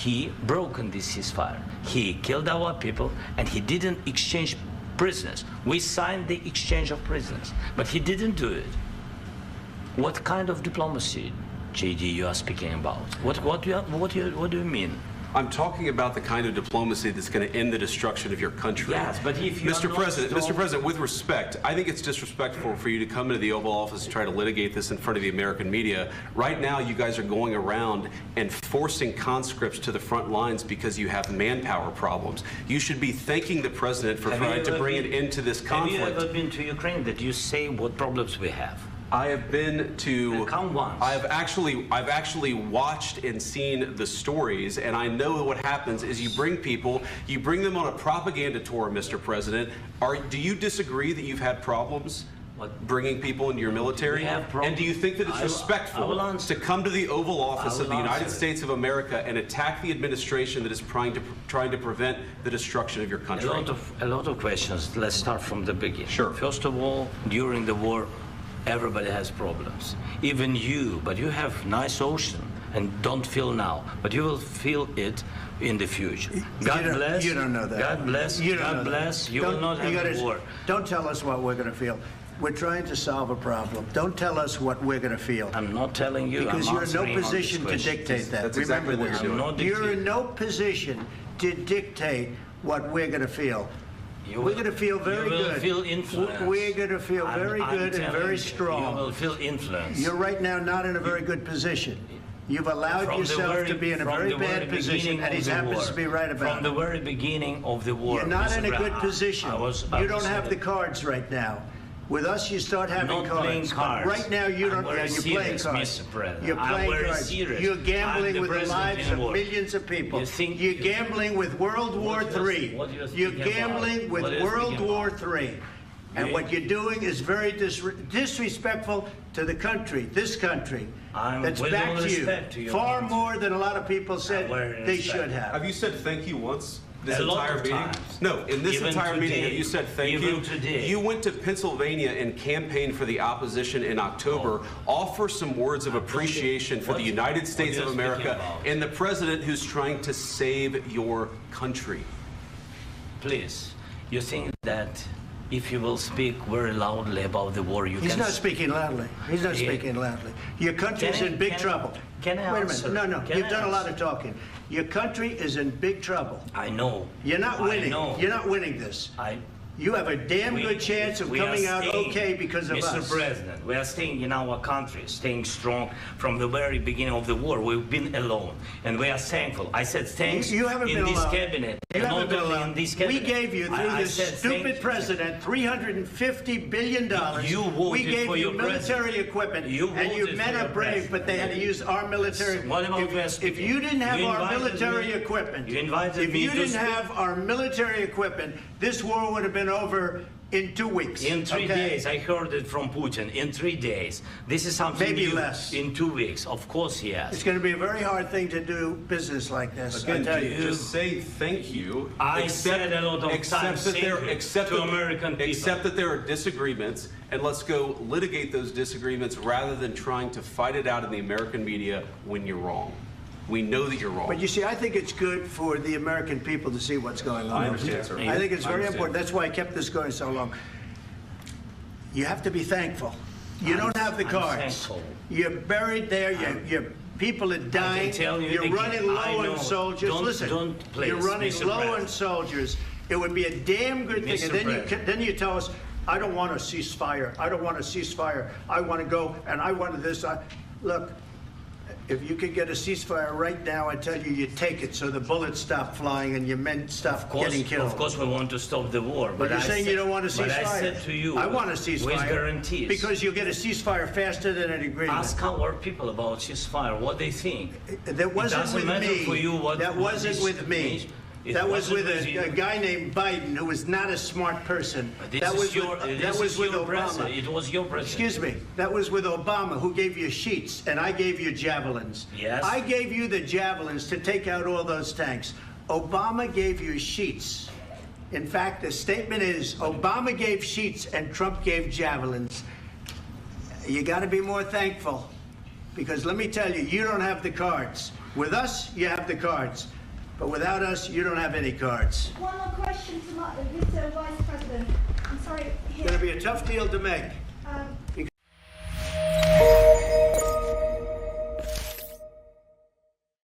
he broken this ceasefire. He killed our people, and he didn't exchange prisoners. We signed the exchange of prisoners, but he didn't do it. What kind of diplomacy, JD, you are speaking about? What do you mean? I'm talking about the kind of diplomacy that's going to end the destruction of your country. Yes, but if you Mr. President, with respect, I think it's disrespectful for you to come into the Oval Office and try to litigate this in front of the American media. Right now, you guys are going around and forcing conscripts to the front lines because you have manpower problems. You should be thanking the President for trying to bring an end to this conflict. Have you ever been to Ukraine that you say what problems we have? I have been to. Come once. I've actually watched and seen the stories, and I know what happens is you bring them on a propaganda tour, Mr. President. Do you disagree that you've had problems bringing people into your military? And do you think that it's respectful to come to the Oval Office of the United States of America and attack the administration that is trying to prevent the destruction of your country? A lot of questions. Let's start from the beginning. Sure. First of all, during the war, everybody has problems, even you, but you have nice ocean and don't feel now, but you will feel it in the future. God bless. You don't know that. God bless. You don't God know bless. that. You will not have war. Don't tell us what we're going to feel. We're trying to solve a problem. Don't tell us what we're going to feel. I'm not telling you. Because you're in no position to dictate that. That's exactly Remember what you're doing. You're in no position to dictate what we're going to feel. We're going to feel very good. You will feel influence. We're going to feel very good and very strong. You will feel influence. You're right now not in a very good position. You've allowed yourself to be in a very bad position, and he happens to be right about it. From the very beginning of the war. You're not in a good position. You don't have the cards right now. With us, you start having cards. Right now, you don't. You're playing cards. You're playing cards. You're gambling with the lives of millions of people. You're gambling with World War III. You're gambling with World War III. And what you're doing is very disrespectful to the country, this country, that's backed you far more than a lot of people said they should have. Have you said thank you once? This a lot entire of meeting? times. No, in this Even entire today. meeting, have you said thank Even you? today. You went to Pennsylvania and campaigned for the opposition in October. Offer some words of appreciation for the United States of America and the president who's trying to save your country. Please, you think that if you will speak very loudly about the war, He's not speaking loudly. He's not speaking loudly. Your country's in big trouble. Can I Wait a answer? minute. No. You've done a lot of talking. Your country is in big trouble. I know. You're not winning. I know. You're not winning this. You have a damn good chance of coming out okay because of us. Mr. President, we are staying in our country, staying strong from the very beginning of the war. We've been alone, and we are thankful. I said thanks you haven't in been this alone. cabinet. You haven't been only alone. in this cabinet. We gave you, through this stupid president, $350 billion. You voted we gave for you your military equipment, and you men are brave, but they had to use our military. What about if you didn't have our military equipment, if you didn't have our military equipment, this war would have been over in 2 weeks. In 3 days. I heard it from Putin. In 3 days. This is something maybe new. Less. In 2 weeks. Of course, yes. It's going to be a very hard thing to do business like this. Again, I tell you. just say thank you. I said a lot of times to American people. Accept that there are disagreements, and let's go litigate those disagreements rather than trying to fight it out in the American media when you're wrong. We know that you're wrong. But you see, I think it's good for the American people to see what's going on. I understand, sir. I think it's very important. That's why I kept this going so long. You have to be thankful. You don't have the cards. You're buried there. Your people are dying. You're running low on soldiers. Listen, you're running low on soldiers. It would be a damn good thing. And then you tell us, I don't want a ceasefire. I don't want a ceasefire. I want to go and I want this. Look. If you could get a ceasefire right now, I tell you, you take it so the bullets stop flying and your men stop getting killed. Of course, we want to stop the war. But you're saying you don't want a ceasefire. But I said to you, I want a ceasefire. With guarantees. Because you'll get a ceasefire faster than an agreement. Ask our people about ceasefire, what they think. That wasn't with me. For you that wasn't with me. That was with a guy named Biden who was not a smart person. That was with Obama. It was your president. Excuse me. That was with Obama, who gave you sheets, and I gave you javelins. Yes. I gave you the javelins to take out all those tanks. Obama gave you sheets. In fact, the statement is Obama gave sheets and Trump gave javelins. You got to be more thankful. Because let me tell you, you don't have the cards. With us, you have the cards. But without us, you don't have any cards. One more question to Mr. Vice President. I'm sorry. It's going to be a tough deal to make.